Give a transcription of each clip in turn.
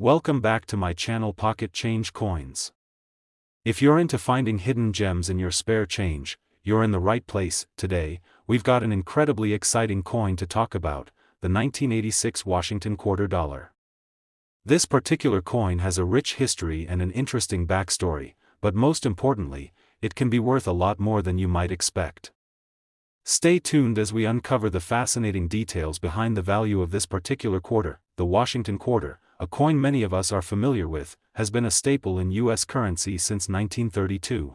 Welcome back to my channel Pocket Change Coins. If you're into finding hidden gems in your spare change, you're in the right place. Today, we've got an incredibly exciting coin to talk about, the 1986 Washington Quarter Dollar. This particular coin has a rich history and an interesting backstory, but most importantly, it can be worth a lot more than you might expect. Stay tuned as we uncover the fascinating details behind the value of this particular quarter. The Washington Quarter, a coin many of us are familiar with, has been a staple in U.S. currency since 1932.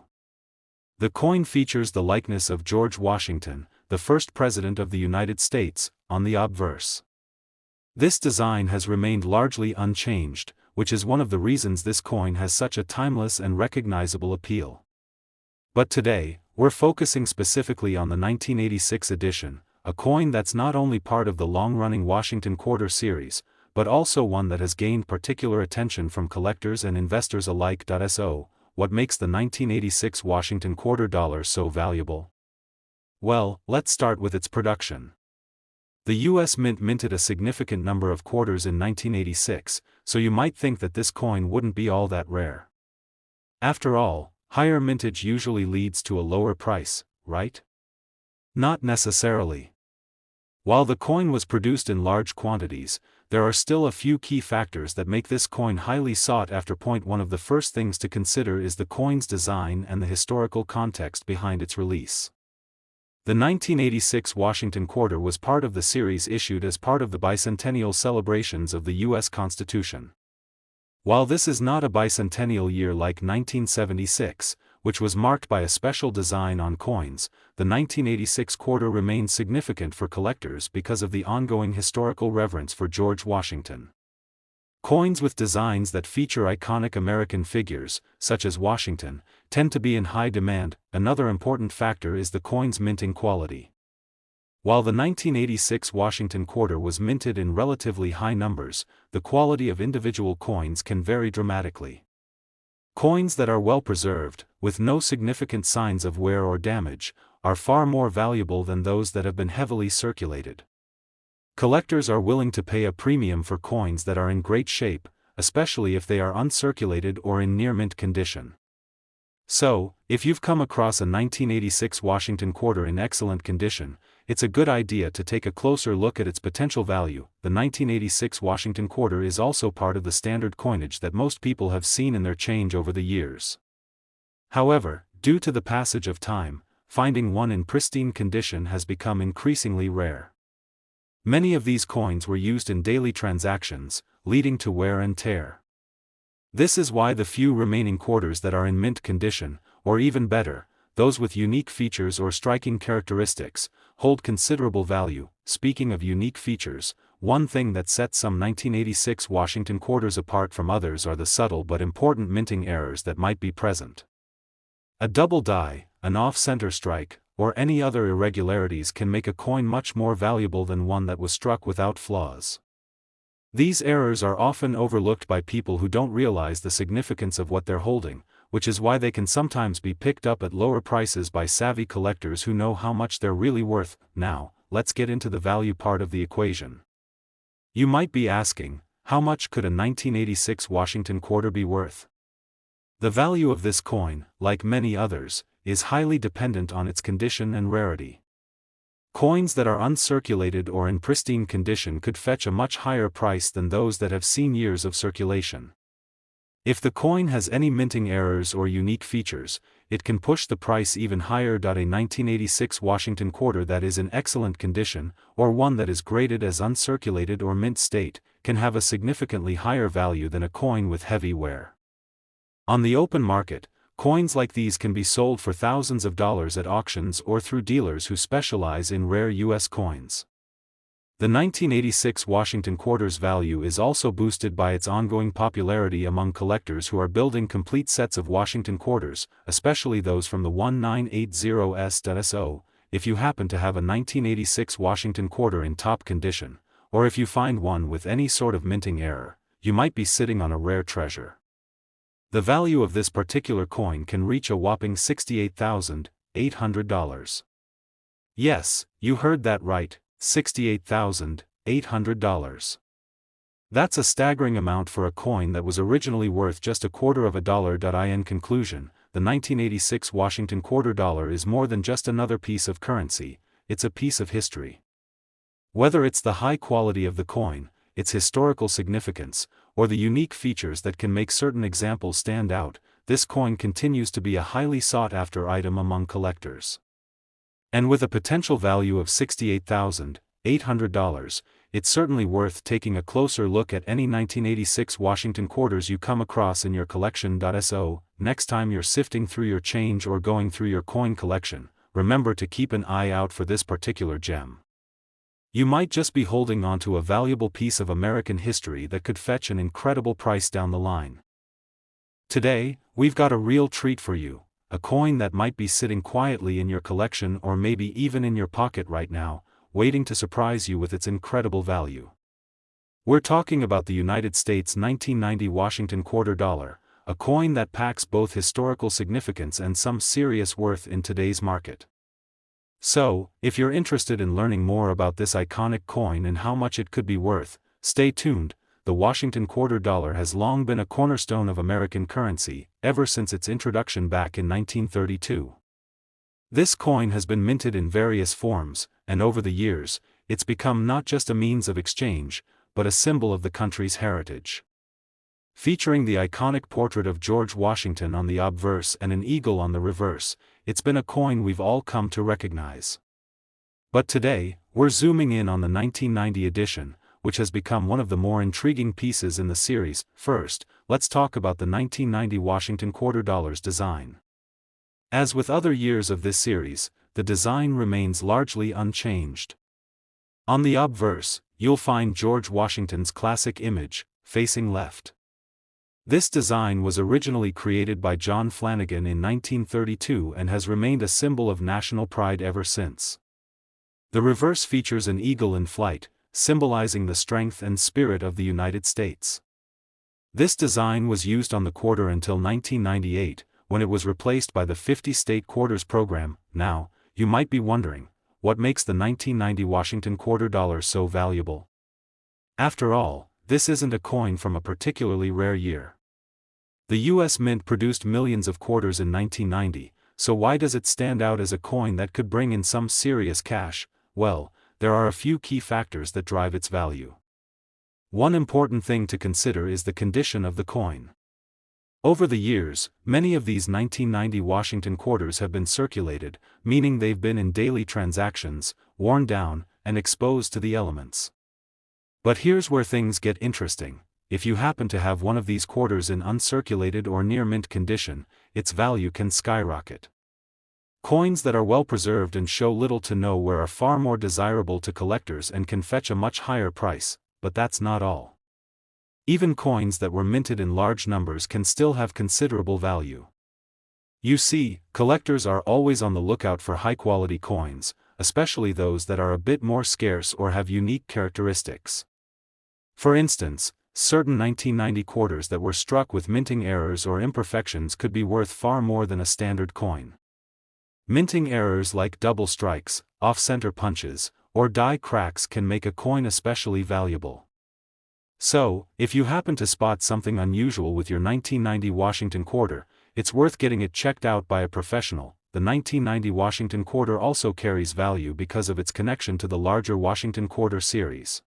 The coin features the likeness of George Washington, the first President of the United States, on the obverse. This design has remained largely unchanged, which is one of the reasons this coin has such a timeless and recognizable appeal. But today, we're focusing specifically on the 1986 edition, a coin that's not only part of the long-running Washington Quarter series, but also one that has gained particular attention from collectors and investors alike. So, what makes the 1986 Washington Quarter Dollar so valuable? Well, let's start with its production. The U.S. Mint minted a significant number of quarters in 1986, so you might think that this coin wouldn't be all that rare. After all, higher mintage usually leads to a lower price, right? Not necessarily. While the coin was produced in large quantities, there are still a few key factors that make this coin highly sought after. One of the first things to consider is the coin's design and the historical context behind its release. The 1986 Washington Quarter was part of the series issued as part of the bicentennial celebrations of the U.S. Constitution. While this is not a bicentennial year like 1976, which was marked by a special design on coins, the 1986 quarter remains significant for collectors because of the ongoing historical reverence for George Washington. Coins with designs that feature iconic American figures, such as Washington, tend to be in high demand. Another important factor is the coin's minting quality. While the 1986 Washington Quarter was minted in relatively high numbers, the quality of individual coins can vary dramatically. Coins that are well preserved, with no significant signs of wear or damage, are far more valuable than those that have been heavily circulated. Collectors are willing to pay a premium for coins that are in great shape, especially if they are uncirculated or in near-mint condition. So, if you've come across a 1986 Washington Quarter in excellent condition, it's a good idea to take a closer look at its potential value. The 1986 Washington Quarter is also part of the standard coinage that most people have seen in their change over the years. However, due to the passage of time, finding one in pristine condition has become increasingly rare. Many of these coins were used in daily transactions, leading to wear and tear. This is why the few remaining quarters that are in mint condition, or even better, those with unique features or striking characteristics, hold considerable value. Speaking of unique features, one thing that sets some 1986 Washington quarters apart from others are the subtle but important minting errors that might be present. A double die, an off-center strike, or any other irregularities can make a coin much more valuable than one that was struck without flaws. These errors are often overlooked by people who don't realize the significance of what they're holding, which is why they can sometimes be picked up at lower prices by savvy collectors who know how much they're really worth. Now, let's get into the value part of the equation. You might be asking, how much could a 1986 Washington Quarter be worth? The value of this coin, like many others, is highly dependent on its condition and rarity. Coins that are uncirculated or in pristine condition could fetch a much higher price than those that have seen years of circulation. If the coin has any minting errors or unique features, it can push the price even higher. A 1986 Washington Quarter that is in excellent condition, or one that is graded as uncirculated or mint state, can have a significantly higher value than a coin with heavy wear. On the open market, coins like these can be sold for thousands of dollars at auctions or through dealers who specialize in rare U.S. coins. The 1986 Washington Quarter's value is also boosted by its ongoing popularity among collectors who are building complete sets of Washington Quarters, especially those from the 1980s. So, if you happen to have a 1986 Washington Quarter in top condition, or if you find one with any sort of minting error, you might be sitting on a rare treasure. The value of this particular coin can reach a whopping $68,800. Yes, you heard that right, $68,800. That's a staggering amount for a coin that was originally worth just a quarter of a dollar. In conclusion, the 1986 Washington quarter dollar is more than just another piece of currency, it's a piece of history. Whether it's the high quality of the coin, its historical significance, or the unique features that can make certain examples stand out, this coin continues to be a highly sought-after item among collectors. And with a potential value of $68,800, it's certainly worth taking a closer look at any 1986 Washington quarters you come across in your collection. So, next time you're sifting through your change or going through your coin collection, remember to keep an eye out for this particular gem. You might just be holding onto a valuable piece of American history that could fetch an incredible price down the line. Today, we've got a real treat for you, a coin that might be sitting quietly in your collection or maybe even in your pocket right now, waiting to surprise you with its incredible value. We're talking about the United States 1990 Washington quarter dollar, a coin that packs both historical significance and some serious worth in today's market. So, if you're interested in learning more about this iconic coin and how much it could be worth, stay tuned. The Washington quarter dollar has long been a cornerstone of American currency, ever since its introduction back in 1932. This coin has been minted in various forms, and over the years, it's become not just a means of exchange, but a symbol of the country's heritage. Featuring the iconic portrait of George Washington on the obverse and an eagle on the reverse, it's been a coin we've all come to recognize. But today, we're zooming in on the 1990 edition, which has become one of the more intriguing pieces in the series. First, let's talk about the 1990 Washington quarter dollar's design. As with other years of this series, the design remains largely unchanged. On the obverse, you'll find George Washington's classic image, facing left. This design was originally created by John Flanagan in 1932 and has remained a symbol of national pride ever since. The reverse features an eagle in flight, symbolizing the strength and spirit of the United States. This design was used on the quarter until 1998, when it was replaced by the 50-state quarters program. Now, you might be wondering, what makes the 1990 Washington quarter dollar so valuable? After all, this isn't a coin from a particularly rare year. The U.S. Mint produced millions of quarters in 1990, so why does it stand out as a coin that could bring in some serious cash? Well, there are a few key factors that drive its value. One important thing to consider is the condition of the coin. Over the years, many of these 1990 Washington quarters have been circulated, meaning they've been in daily transactions, worn down, and exposed to the elements. But here's where things get interesting. If you happen to have one of these quarters in uncirculated or near mint condition, its value can skyrocket. Coins that are well preserved and show little to no wear are far more desirable to collectors and can fetch a much higher price, but that's not all. Even coins that were minted in large numbers can still have considerable value. You see, collectors are always on the lookout for high-quality coins, especially those that are a bit more scarce or have unique characteristics. For instance, certain 1990 quarters that were struck with minting errors or imperfections could be worth far more than a standard coin. Minting errors like double strikes, off-center punches, or die cracks can make a coin especially valuable. So, if you happen to spot something unusual with your 1990 Washington quarter, it's worth getting it checked out by a professional. The 1990 Washington quarter also carries value because of its connection to the larger Washington quarter series.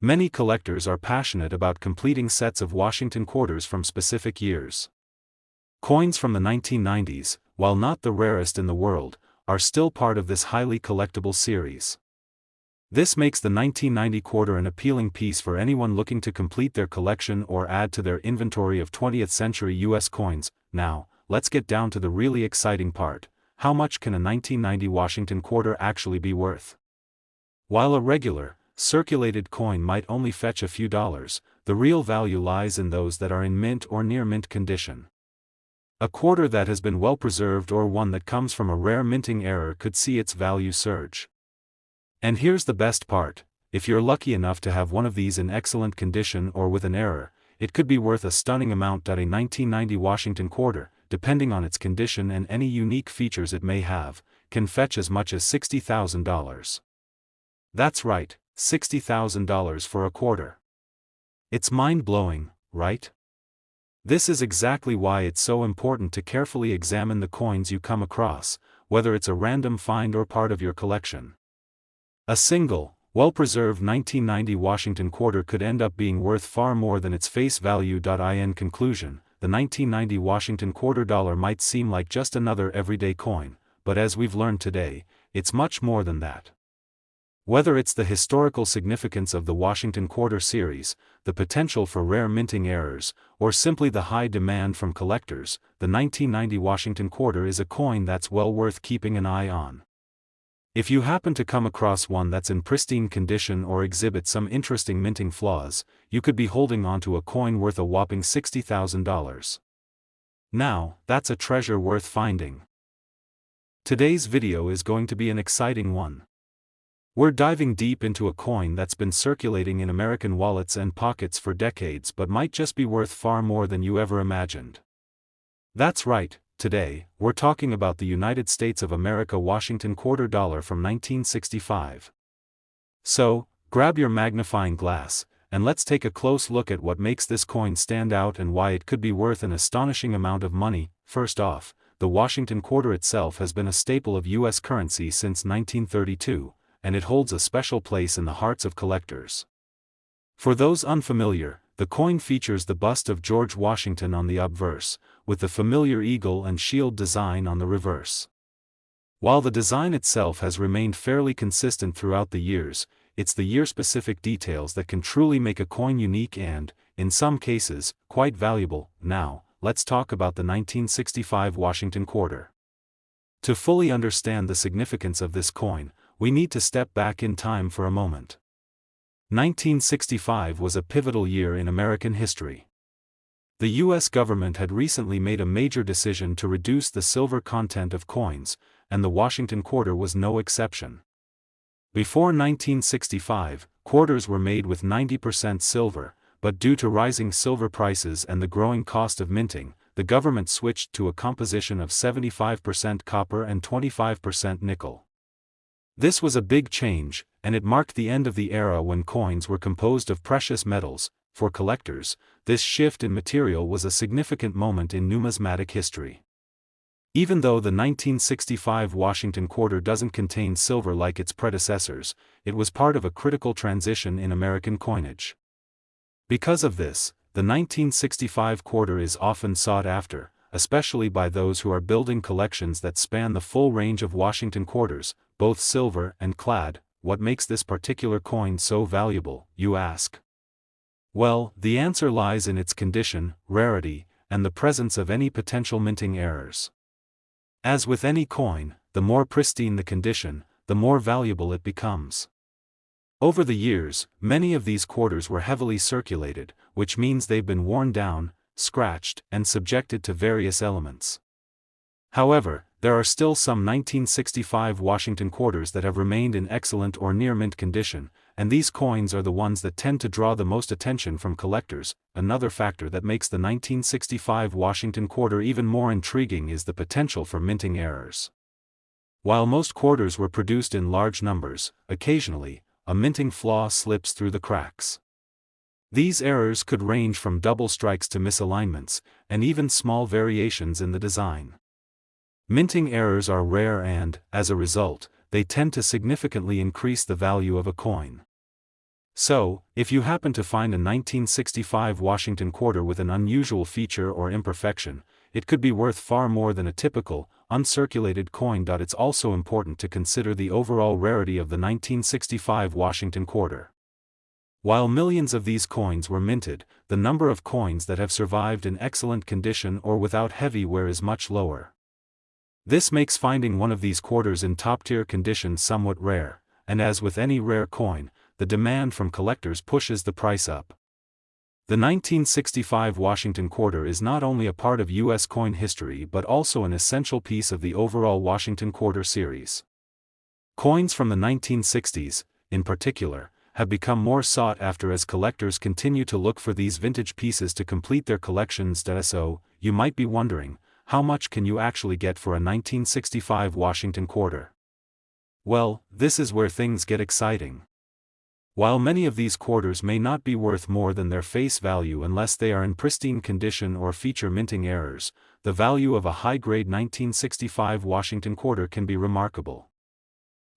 Many collectors are passionate about completing sets of Washington quarters from specific years. Coins from the 1990s, while not the rarest in the world, are still part of this highly collectible series. This makes the 1990 quarter an appealing piece for anyone looking to complete their collection or add to their inventory of 20th century US coins. Now, let's get down to the really exciting part. How much can a 1990 Washington quarter actually be worth? While a regular, circulated coin might only fetch a few dollars, the real value lies in those that are in mint or near mint condition. A quarter that has been well preserved or one that comes from a rare minting error could see its value surge. And here's the best part, if you're lucky enough to have one of these in excellent condition or with an error, it could be worth a stunning amount. A 1990 Washington quarter, depending on its condition and any unique features it may have, can fetch as much as $60,000. That's right, $60,000 for a quarter. It's mind-blowing, right? This is exactly why it's so important to carefully examine the coins you come across, whether it's a random find or part of your collection. A single, well-preserved 1990 Washington quarter could end up being worth far more than its face value. In conclusion, the 1990 Washington quarter dollar might seem like just another everyday coin, but as we've learned today, it's much more than that. Whether it's the historical significance of the Washington quarter series, the potential for rare minting errors, or simply the high demand from collectors, the 1990 Washington quarter is a coin that's well worth keeping an eye on. If you happen to come across one that's in pristine condition or exhibits some interesting minting flaws, you could be holding onto a coin worth a whopping $60,000. Now, that's a treasure worth finding. Today's video is going to be an exciting one. We're diving deep into a coin that's been circulating in American wallets and pockets for decades but might just be worth far more than you ever imagined. That's right. Today, we're talking about the United States of America Washington quarter dollar from 1965. So, grab your magnifying glass, and let's take a close look at what makes this coin stand out and why it could be worth an astonishing amount of money. First off, the Washington quarter itself has been a staple of U.S. currency since 1932, and it holds a special place in the hearts of collectors. For those unfamiliar, the coin features the bust of George Washington on the obverse, with the familiar eagle and shield design on the reverse. While the design itself has remained fairly consistent throughout the years, it's the year-specific details that can truly make a coin unique and, in some cases, quite valuable. Now, let's talk about the 1965 Washington quarter. To fully understand the significance of this coin, we need to step back in time for a moment. 1965 was a pivotal year in American history. The U.S. government had recently made a major decision to reduce the silver content of coins, and the Washington quarter was no exception. Before 1965, quarters were made with 90% silver, but due to rising silver prices and the growing cost of minting, the government switched to a composition of 75% copper and 25% nickel. This was a big change, and it marked the end of the era when coins were composed of precious metals. For collectors, this shift in material was a significant moment in numismatic history. Even though the 1965 Washington quarter doesn't contain silver like its predecessors, it was part of a critical transition in American coinage. Because of this, the 1965 quarter is often sought after, especially by those who are building collections that span the full range of Washington quarters, both silver and clad. What makes this particular coin so valuable, you ask? Well, the answer lies in its condition, rarity, and the presence of any potential minting errors. As with any coin, the more pristine the condition, the more valuable it becomes. Over the years, many of these quarters were heavily circulated, which means they've been worn down, scratched, and subjected to various elements. However, there are still some 1965 Washington quarters that have remained in excellent or near-mint condition, and these coins are the ones that tend to draw the most attention from collectors. Another factor that makes the 1965 Washington quarter even more intriguing is the potential for minting errors. While most quarters were produced in large numbers, occasionally, a minting flaw slips through the cracks. These errors could range from double strikes to misalignments, and even small variations in the design. Minting errors are rare and, as a result, they tend to significantly increase the value of a coin. So, if you happen to find a 1965 Washington quarter with an unusual feature or imperfection, it could be worth far more than a typical, uncirculated coin. It's also important to consider the overall rarity of the 1965 Washington quarter. While millions of these coins were minted, the number of coins that have survived in excellent condition or without heavy wear is much lower. This makes finding one of these quarters in top-tier condition somewhat rare, and as with any rare coin, the demand from collectors pushes the price up. The 1965 Washington quarter is not only a part of U.S. coin history but also an essential piece of the overall Washington quarter series. Coins from the 1960s, in particular, have become more sought after as collectors continue to look for these vintage pieces to complete their collections. So, you might be wondering, how much can you actually get for a 1965 Washington quarter? Well, this is where things get exciting. While many of these quarters may not be worth more than their face value unless they are in pristine condition or feature minting errors, the value of a high-grade 1965 Washington quarter can be remarkable.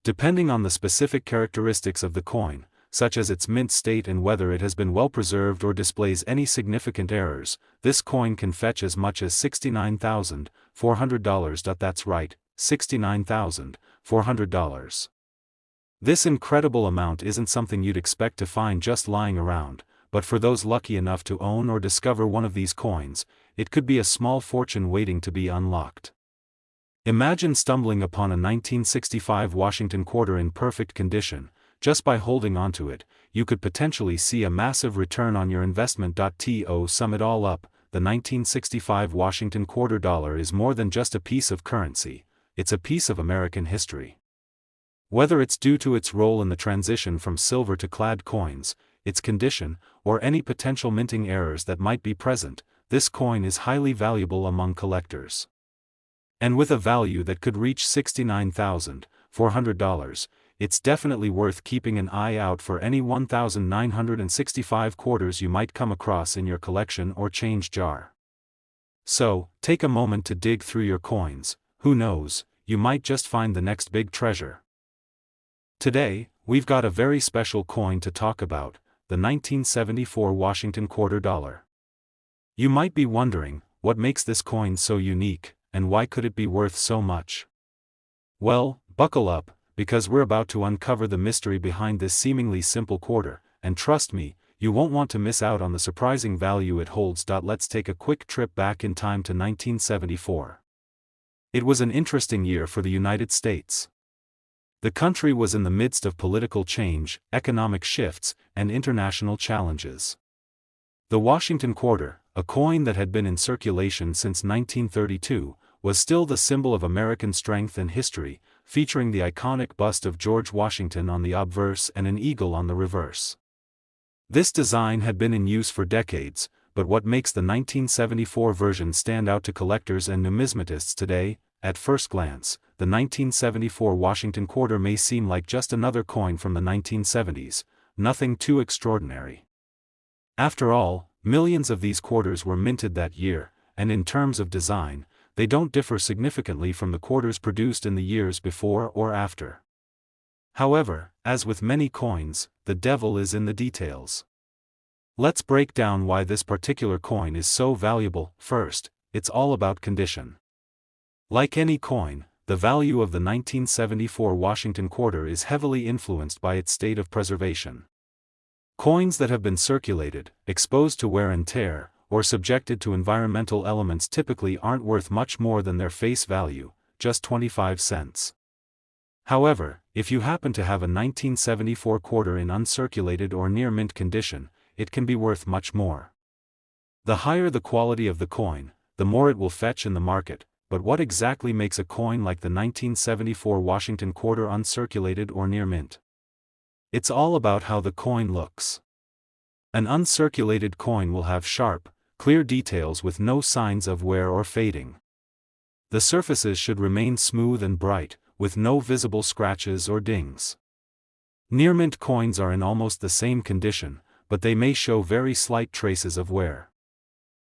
Depending on the specific characteristics of the coin, such as its mint state and whether it has been well preserved or displays any significant errors, this coin can fetch as much as $69,400. That's right, $69,400. This incredible amount isn't something you'd expect to find just lying around, but for those lucky enough to own or discover one of these coins, it could be a small fortune waiting to be unlocked. Imagine stumbling upon a 1965 Washington quarter in perfect condition. Just by holding onto it, you could potentially see a massive return on your investment. To sum it all up, the 1965 Washington quarter dollar is more than just a piece of currency, it's a piece of American history. Whether it's due to its role in the transition from silver to clad coins, its condition, or any potential minting errors that might be present, this coin is highly valuable among collectors. And with a value that could reach $69,400, it's definitely worth keeping an eye out for any 1,965 quarters you might come across in your collection or change jar. So, take a moment to dig through your coins. Who knows, you might just find the next big treasure. Today, we've got a very special coin to talk about, the 1974 Washington quarter dollar. You might be wondering, what makes this coin so unique, and why could it be worth so much? Well, buckle up, because we're about to uncover the mystery behind this seemingly simple quarter, and trust me, you won't want to miss out on the surprising value it holds. Let's take a quick trip back in time to 1974. It was an interesting year for the United States. The country was in the midst of political change, economic shifts, and international challenges. The Washington quarter, a coin that had been in circulation since 1932, was still the symbol of American strength and history, featuring the iconic bust of George Washington on the obverse and an eagle on the reverse. This design had been in use for decades, but what makes the 1974 version stand out to collectors and numismatists today? At first glance, the 1974 Washington quarter may seem like just another coin from the 1970s, nothing too extraordinary. After all, millions of these quarters were minted that year, and in terms of design, they don't differ significantly from the quarters produced in the years before or after. However, as with many coins, the devil is in the details. Let's break down why this particular coin is so valuable. First, it's all about condition. Like any coin, the value of the 1974 Washington quarter is heavily influenced by its state of preservation. Coins that have been circulated, exposed to wear and tear, or subjected to environmental elements typically aren't worth much more than their face value, just 25 cents. However, if you happen to have a 1974 quarter in uncirculated or near mint condition, it can be worth much more. The higher the quality of the coin, the more it will fetch in the market. But what exactly makes a coin like the 1974 Washington quarter uncirculated or near mint? It's all about how the coin looks. An uncirculated coin will have sharp, clear details with no signs of wear or fading. The surfaces should remain smooth and bright, with no visible scratches or dings. Near mint coins are in almost the same condition, but they may show very slight traces of wear.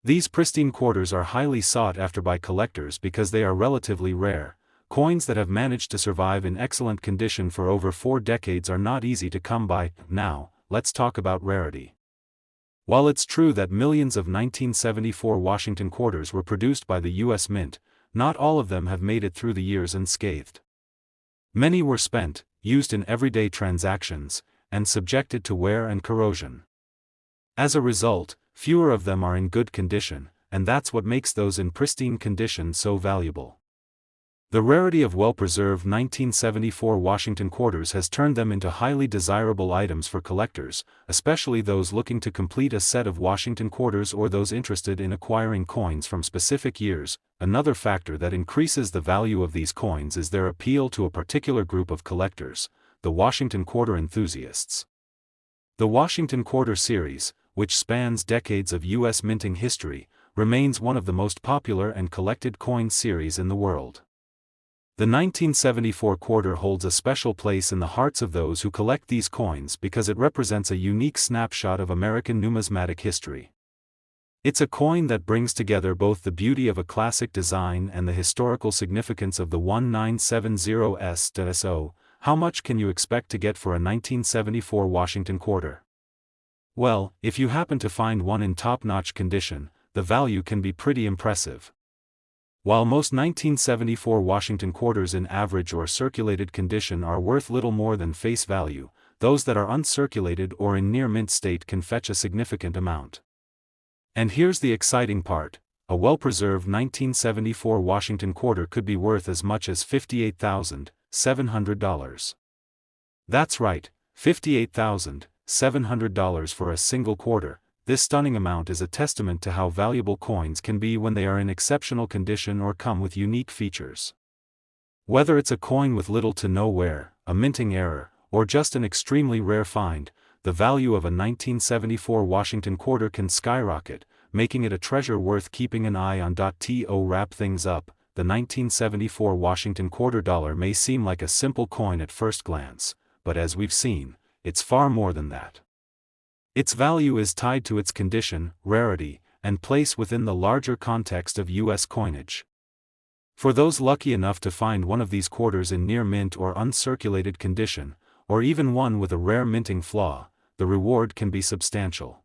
These pristine quarters are highly sought after by collectors because they are relatively rare. Coins that have managed to survive in excellent condition for over 4 decades are not easy to come by. Now, let's talk about rarity. While it's true that millions of 1974 Washington quarters were produced by the U.S. Mint, not all of them have made it through the years unscathed. Many were spent, used in everyday transactions, and subjected to wear and corrosion. As a result, fewer of them are in good condition, and that's what makes those in pristine condition so valuable. The rarity of well-preserved 1974 Washington quarters has turned them into highly desirable items for collectors, especially those looking to complete a set of Washington quarters or those interested in acquiring coins from specific years. Another factor that increases the value of these coins is their appeal to a particular group of collectors, the Washington quarter enthusiasts. The Washington quarter series, which spans decades of U.S. minting history, remains one of the most popular and collected coin series in the world. The 1974 quarter holds a special place in the hearts of those who collect these coins because it represents a unique snapshot of American numismatic history. It's a coin that brings together both the beauty of a classic design and the historical significance of the 1970s. How much can you expect to get for a 1974 Washington quarter? Well, if you happen to find one in top-notch condition, the value can be pretty impressive. While most 1974 Washington quarters in average or circulated condition are worth little more than face value, those that are uncirculated or in near-mint state can fetch a significant amount. And here's the exciting part: a well-preserved 1974 Washington quarter could be worth as much as $58,700. That's right, $58,700 for a single quarter. This stunning amount is a testament to how valuable coins can be when they are in exceptional condition or come with unique features. Whether it's a coin with little to no wear, a minting error, or just an extremely rare find, the value of a 1974 Washington quarter can skyrocket, making it a treasure worth keeping an eye on. To wrap things up, the 1974 Washington quarter dollar may seem like a simple coin at first glance, but as we've seen, it's far more than that. Its value is tied to its condition, rarity, and place within the larger context of U.S. coinage. For those lucky enough to find one of these quarters in near mint or uncirculated condition, or even one with a rare minting flaw, the reward can be substantial.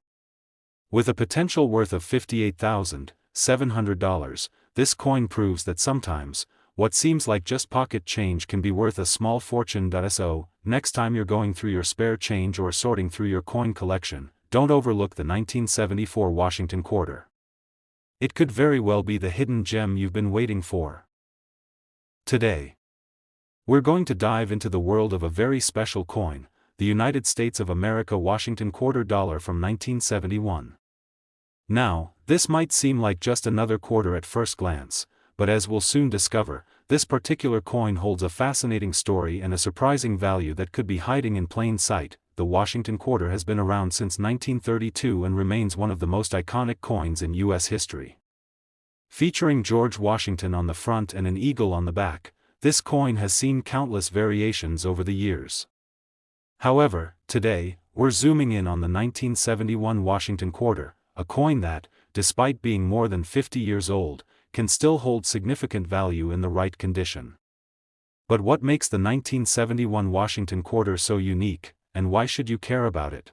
With a potential worth of $58,700, this coin proves that sometimes, what seems like just pocket change can be worth a small fortune. So, next time you're going through your spare change or sorting through your coin collection, don't overlook the 1974 Washington quarter. It could very well be the hidden gem you've been waiting for. Today, we're going to dive into the world of a very special coin, the United States of America Washington quarter dollar from 1971. Now, this might seem like just another quarter at first glance, but as we'll soon discover, this particular coin holds a fascinating story and a surprising value that could be hiding in plain sight. The Washington quarter has been around since 1932 and remains one of the most iconic coins in U.S. history. Featuring George Washington on the front and an eagle on the back, this coin has seen countless variations over the years. However, today, we're zooming in on the 1971 Washington quarter, a coin that, despite being more than 50 years old, can still hold significant value in the right condition. But what makes the 1971 Washington quarter so unique, and why should you care about it?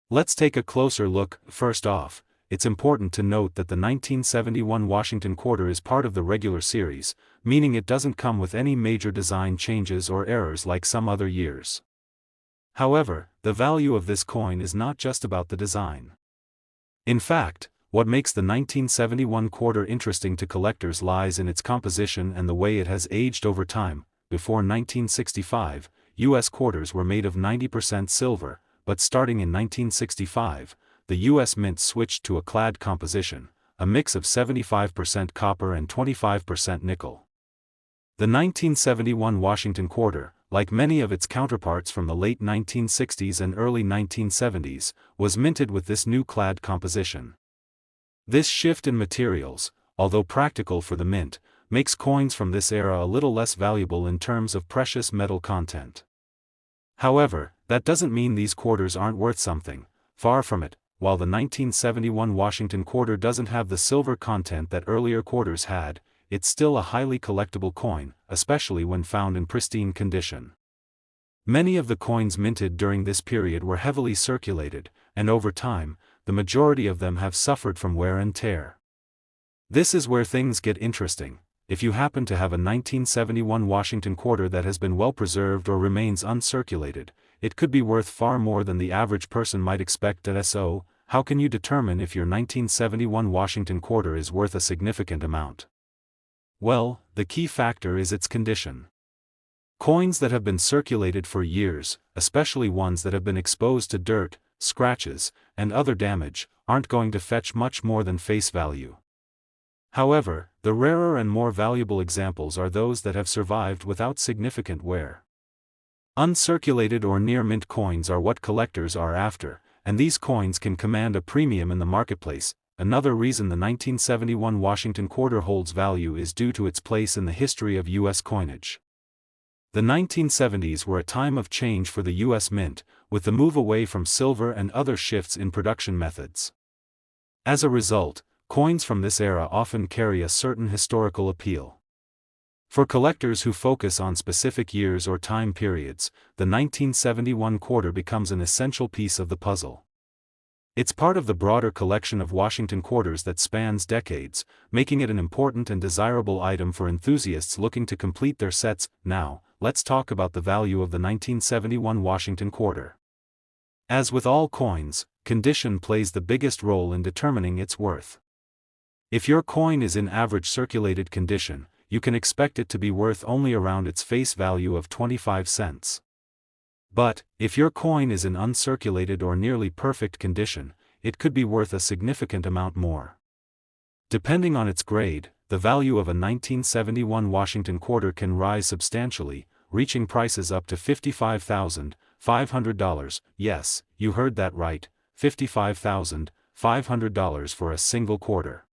Let's take a closer look. First off, it's important to note that the 1971 Washington quarter is part of the regular series, meaning it doesn't come with any major design changes or errors like some other years. However, the value of this coin is not just about the design. In fact, what makes the 1971 quarter interesting to collectors lies in its composition and the way it has aged over time. Before 1965, U.S. quarters were made of 90% silver, but starting in 1965, the U.S. Mint switched to a clad composition, a mix of 75% copper and 25% nickel. The 1971 Washington quarter, like many of its counterparts from the late 1960s and early 1970s, was minted with this new clad composition. This shift in materials, although practical for the mint, makes coins from this era a little less valuable in terms of precious metal content. However, that doesn't mean these quarters aren't worth something. Far from it. While the 1971 Washington quarter doesn't have the silver content that earlier quarters had, it's still a highly collectible coin, especially when found in pristine condition. Many of the coins minted during this period were heavily circulated, and over time, the majority of them have suffered from wear and tear. This is where things get interesting. If you happen to have a 1971 Washington quarter that has been well preserved or remains uncirculated, it could be worth far more than the average person might expect. So, how can you determine if your 1971 Washington quarter is worth a significant amount? Well, the key factor is its condition. Coins that have been circulated for years, especially ones that have been exposed to dirt, scratches, and other damage, aren't going to fetch much more than face value. However, the rarer and more valuable examples are those that have survived without significant wear. Uncirculated or near-mint coins are what collectors are after, and these coins can command a premium in the marketplace. Another reason the 1971 Washington quarter holds value is due to its place in the history of U.S. coinage. The 1970s were a time of change for the U.S. Mint, with the move away from silver and other shifts in production methods. As a result, coins from this era often carry a certain historical appeal. For collectors who focus on specific years or time periods, the 1971 quarter becomes an essential piece of the puzzle. It's part of the broader collection of Washington quarters that spans decades, making it an important and desirable item for enthusiasts looking to complete their sets. Now, let's talk about the value of the 1971 Washington quarter. As with all coins, condition plays the biggest role in determining its worth. If your coin is in average circulated condition, you can expect it to be worth only around its face value of 25 cents. But, if your coin is in uncirculated or nearly perfect condition, it could be worth a significant amount more. Depending on its grade, the value of a 1971 Washington quarter can rise substantially, reaching prices up to $55,500. Yes, you heard that right, $55,500 for a single quarter.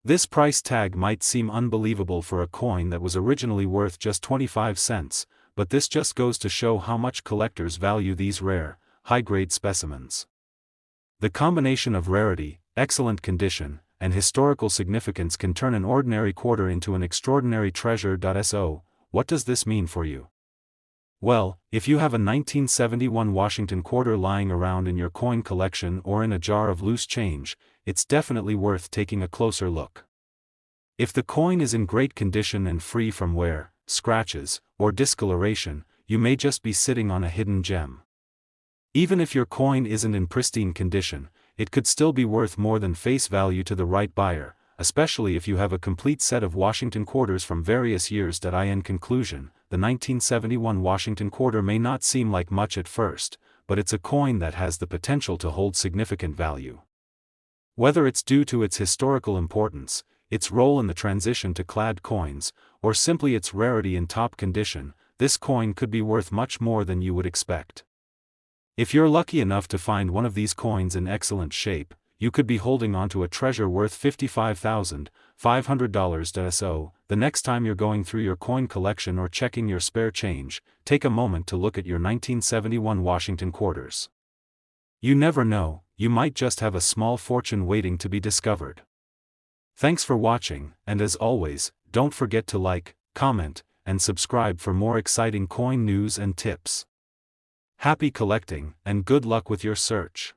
This price tag might seem unbelievable for a coin that was originally worth just 25 cents, but this just goes to show how much collectors value these rare, high-grade specimens. The combination of rarity, excellent condition, and historical significance can turn an ordinary quarter into an extraordinary treasure. So, what does this mean for you? Well, if you have a 1971 Washington quarter lying around in your coin collection or in a jar of loose change, it's definitely worth taking a closer look. If the coin is in great condition and free from wear, scratches, or discoloration, you may just be sitting on a hidden gem. Even if your coin isn't in pristine condition, it could still be worth more than face value to the right buyer, especially if you have a complete set of Washington quarters from various years. In conclusion, the 1971 Washington quarter may not seem like much at first, but it's a coin that has the potential to hold significant value. Whether it's due to its historical importance, its role in the transition to clad coins, or simply its rarity in top condition, this coin could be worth much more than you would expect. If you're lucky enough to find one of these coins in excellent shape, you could be holding onto a treasure worth $55,500. So, the next time you're going through your coin collection or checking your spare change, take a moment to look at your 1971 Washington quarters. You never know, you might just have a small fortune waiting to be discovered. Thanks for watching, and as always, don't forget to like, comment, and subscribe for more exciting coin news and tips. Happy collecting, and good luck with your search.